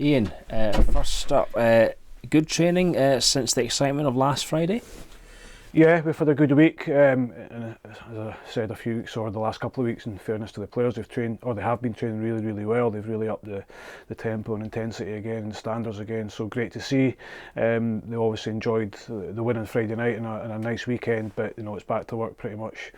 Ian, first up, good training since the excitement of last Friday? Yeah, we've had a good week, and as I said a few weeks or the last couple of weeks, in fairness to the players, they have been training really well. They've really upped the tempo and intensity again and standards again, so great to see. They obviously enjoyed the win on Friday night and a nice weekend, but it's back to work pretty much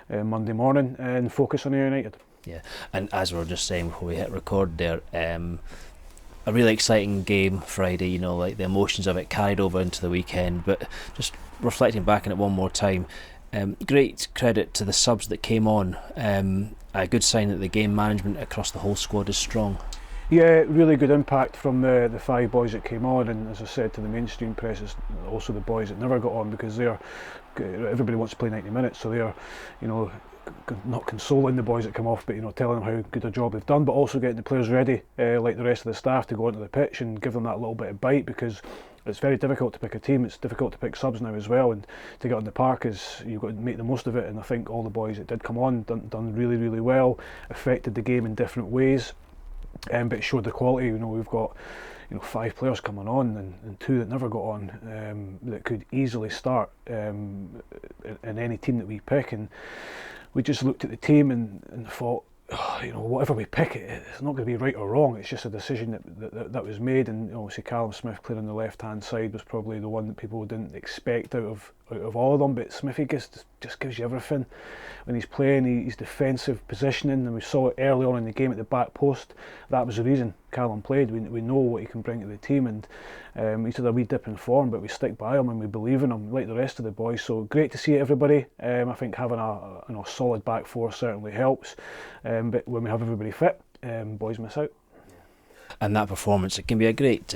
Monday morning and focus on Ayr United. Yeah, and as we were just saying before we hit record there, a really exciting game Friday, like the emotions of it carried over into the weekend, but just reflecting back on it one more time, great credit to the subs that came on. A good sign that the game management across the whole squad is strong. Yeah, really good impact from the five boys that came on, and as I said to the mainstream press, it's also the boys that never got on, because everybody wants to play 90 minutes, so they're not consoling the boys that come off, but telling them how good a job they've done, but also getting the players ready, like the rest of the staff, to go onto the pitch and give them that little bit of bite, because it's very difficult to pick a team. It's difficult to pick subs now as well, and to get on the park you've got to make the most of it. And I think all the boys that did come on done really well, affected the game in different ways, but it showed the quality. We've got five players coming on and two that never got on, that could easily start in any team that we pick. And we just looked at the team and thought, whatever we pick, it's not going to be right or wrong. It's just a decision that was made. And obviously Callum Smith playing on the left hand side was probably the one that people didn't expect out of all of them, but Smithy just gives you everything when he's playing. His defensive positioning, and we saw it early on in the game at the back post. That was the reason Callum played. We know what he can bring to the team, and he's had a wee dip in form, but we stick by him and we believe in him like the rest of the boys. So great to see everybody. I think having a solid back four certainly helps, but when we have everybody fit, boys miss out. And that performance, it can be a great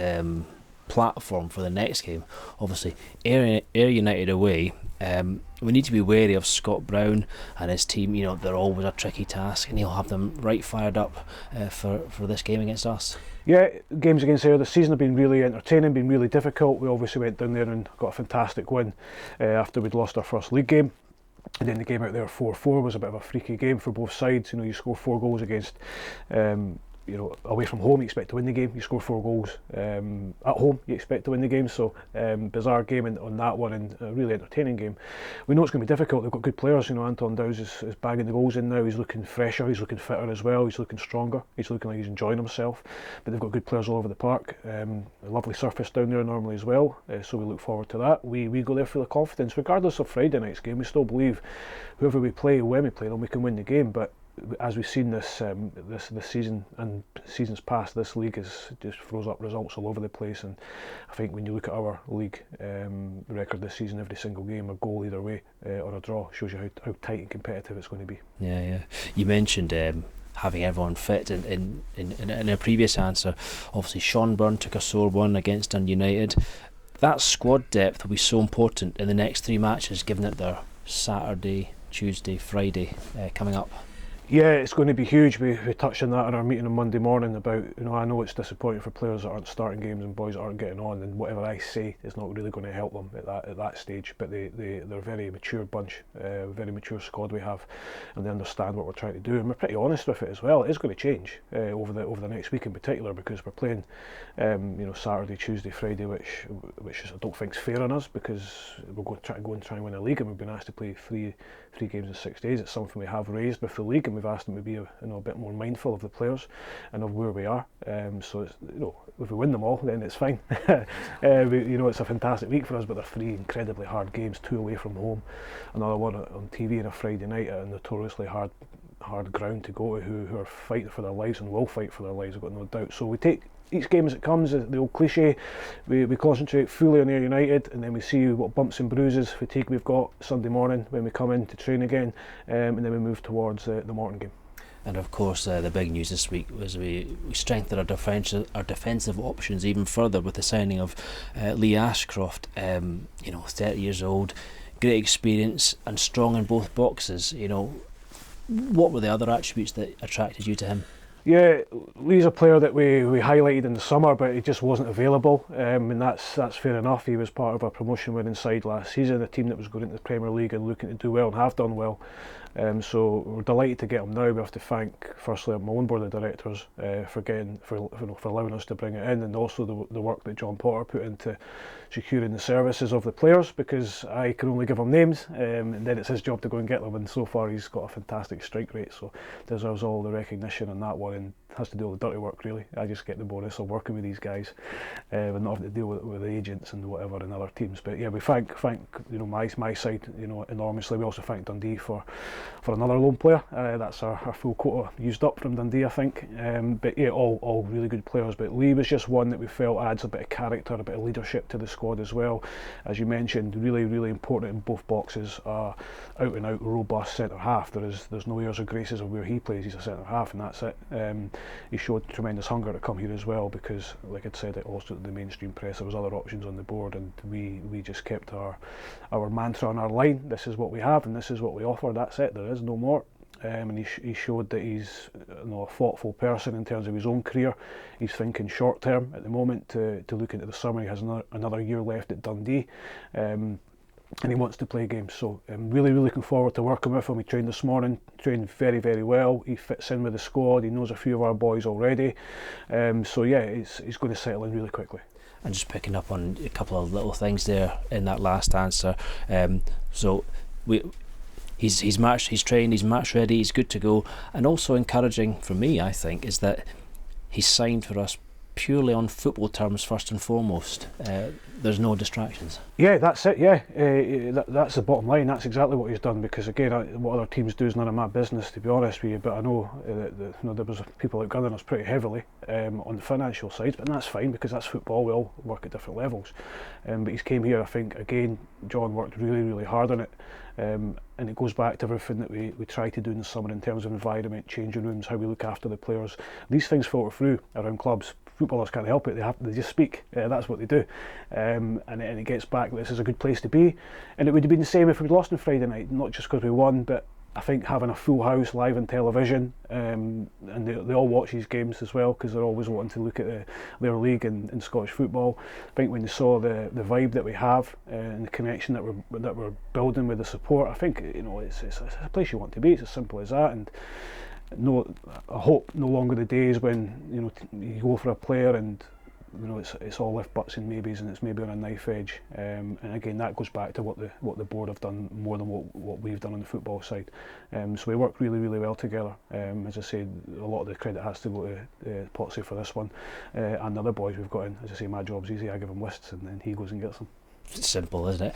platform for the next game. Obviously, Ayr United away, we need to be wary of Scott Brown and his team. They're always a tricky task, and he'll have them right fired up for this game against us. Yeah, games against Ayr this season have been really entertaining, been really difficult. We obviously went down there and got a fantastic win after we'd lost our first league game. And then the game out there 4-4 was a bit of a freaky game for both sides. You score 4 goals against away from home, you expect to win the game. You score 4 goals at home, you expect to win the game. So bizarre game on that one, and a really entertaining game. We know it's going to be difficult. They've got good players. Anton Dowes is bagging the goals in now. He's looking fresher, he's looking fitter as well, he's looking stronger, he's looking like he's enjoying himself. But they've got good players all over the park. A lovely surface down there normally as well, so we look forward to that. We go there full of confidence. Regardless of Friday night's game, we still believe whoever we play, when we play them, we can win the game. But as we've seen this season and seasons past, this league just throws up results all over the place. And I think when you look at our league record this season, every single game, a goal either way or a draw, shows you how tight and competitive it's going to be. Yeah. You mentioned having everyone fit in a previous answer. Obviously, Sean Byrne took a sore one against Dundee United. That squad depth will be so important in the next 3 matches, given that they're Saturday, Tuesday, Friday coming up. Yeah, it's going to be huge. We touched on that in our meeting on Monday morning about, I know it's disappointing for players that aren't starting games and boys that aren't getting on, and whatever I say is not really going to help them at that stage. But they're a very mature bunch, very mature squad we have, and they understand what we're trying to do, and we're pretty honest with it as well. It is going to change over the next week in particular, because we're playing Saturday, Tuesday, Friday, which I don't think is fair on us, because we're going to try and win a league, and we've been asked to play three games in 6 days. It's something we have raised with the league, and we've asked them to be a bit more mindful of the players and of where we are. So it's, if we win them all, then it's fine. It's a fantastic week for us, but they're 3 incredibly hard games, 2 away from home, another one on TV on a Friday night at a notoriously hard ground to go to, who are fighting for their lives and will fight for their lives, I've got no doubt. So we take each game as it comes, the old cliche. We concentrate fully on Ayr United, and then we see what bumps and bruises, fatigue we've got Sunday morning when we come in to train again, and then we move towards the Morton game. And of course, the big news this week was we strengthened our defensive options even further with the signing of Lee Ashcroft. 30 years old, great experience, and strong in both boxes. What were the other attributes that attracted you to him? Yeah, Lee's a player that we highlighted in the summer, but he just wasn't available, and that's fair enough. He was part of a promotion winning side last season, a team that was going into the Premier League and looking to do well and have done well. So we're delighted to get him now. We have to thank firstly my own board of directors for allowing us to bring it in, and also the work that John Potter put into securing the services of the players, because I can only give him names, and then it's his job to go and get them, and so far he's got a fantastic strike rate, so deserves all the recognition on that one, and has to do all the dirty work really. I just get the bonus of working with these guys, and not having to deal with the agents and whatever and other teams. But yeah, we thank my side enormously. We also thank Dundee for another loan player. That's our full quota used up from Dundee, I think. But yeah, all really good players. But Lee was just one that we felt adds a bit of character, a bit of leadership to the squad as well. As you mentioned, really important in both boxes. Out and out robust centre half. There's no airs or graces of where he plays. He's a centre half, and that's it. He showed tremendous hunger to come here as well, because like I'd said, it also the mainstream press, there was other options on the board, and we just kept our mantra on our line. This is what we have and this is what we offer. That's it, there is no more. And he showed that he's a thoughtful person in terms of his own career. He's thinking short term at the moment to look into the summer. He has another year left at Dundee. And he wants to play games, so I'm really looking forward to working with him. He trained this morning, trained very well. He fits in with the squad. He knows a few of our boys already, so yeah, he's going to settle in really quickly. And just picking up on a couple of little things there in that last answer. So he's trained, he's match ready, he's good to go, and also encouraging for me, I think, is that he's signed for us purely on football terms first and foremost. There's no distractions. Yeah, that's it. Yeah, that's the bottom line. That's exactly what he's done, because again, what other teams do is none of my business, to be honest with you. But I know there was people outgunning us pretty heavily on the financial side, but that's fine, because that's football. We all work at different levels. But he's came here, I think, again, John worked really hard on it. And it goes back to everything that we try to do in the summer in terms of environment, changing rooms, how we look after the players. These things filter through around clubs. Footballers can't help it, they just speak, that's what they do. And it gets back, this is a good place to be. And it would have been the same if we'd lost on Friday night, not just because we won, but I think having a full house live on television, and they all watch these games as well, because they're always wanting to look at their league and Scottish football. I think when they saw the vibe that we have, and the connection that we're building with the support, I think it's a place you want to be. It's as simple as that. And I hope no longer the days when you go for a player and it's all if buts and maybes, and it's maybe on a knife edge. And again, that goes back to what the board have done more than what we've done on the football side. So we work really well together. As I say, a lot of the credit has to go to Potsy for this one, and the other boys we've got in. As I say, my job's easy. I give him lists, and then he goes and gets them. Simple, isn't it?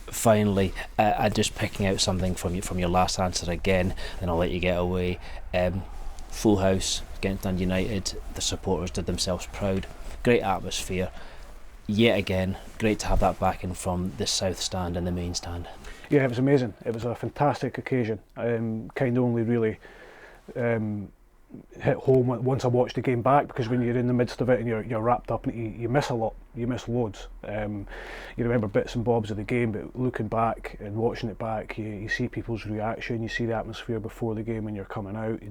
Finally, I'm just picking out something from your last answer again, and I'll let you get away. Full house against Dundee United. The supporters did themselves proud. Great atmosphere. Yet again, great to have that backing from the south stand and the main stand. Yeah, it was amazing. It was a fantastic occasion. Kind of only really hit home once I watched the game back, because when you're in the midst of it and you're wrapped up, and you miss a lot, you miss loads. You remember bits and bobs of the game, but looking back and watching it back, you see people's reaction, you see the atmosphere before the game when you're coming out,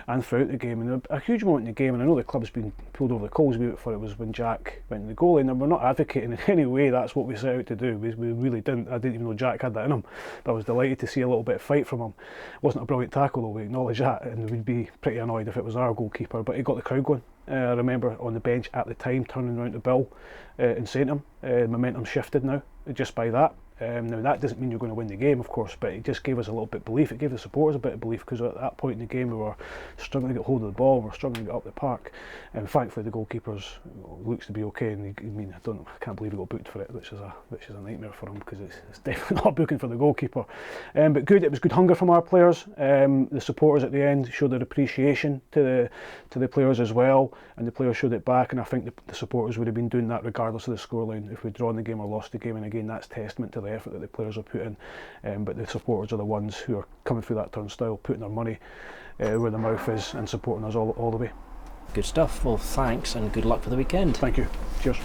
and throughout the game. And a huge moment in the game, and I know the club's been pulled over the coals a bit for it, was when Jack went in the goal, and we're not advocating in any way that's what we set out to do. We really didn't. I didn't even know Jack had that in him, but I was delighted to see a little bit of fight from him. It wasn't a brilliant tackle though, we acknowledge that, and we'd be pretty annoyed if it was our goalkeeper, but he got the crowd going. I remember on the bench at the time turning around to Bill and saying to him, momentum shifted now just by that. Now that doesn't mean you're going to win the game, of course, but it just gave us a little bit of belief. It gave the supporters a bit of belief, because at that point in the game we were struggling to get hold of the ball, we were struggling to get up the park, and thankfully the goalkeepers looks to be okay. And I can't believe he got booked for it, which is a nightmare for him, because it's definitely not a booking for the goalkeeper. But good, it was good hunger from our players. The supporters at the end showed their appreciation to the players as well, and the players showed it back. And I think the supporters would have been doing that regardless of the scoreline, if we'd drawn the game or lost the game. And again, that's testament to the effort that the players are putting, but the supporters are the ones who are coming through that turnstile, putting their money where their mouth is, and supporting us all the way. Good stuff. Well, thanks, and good luck for the weekend. Thank you. Cheers.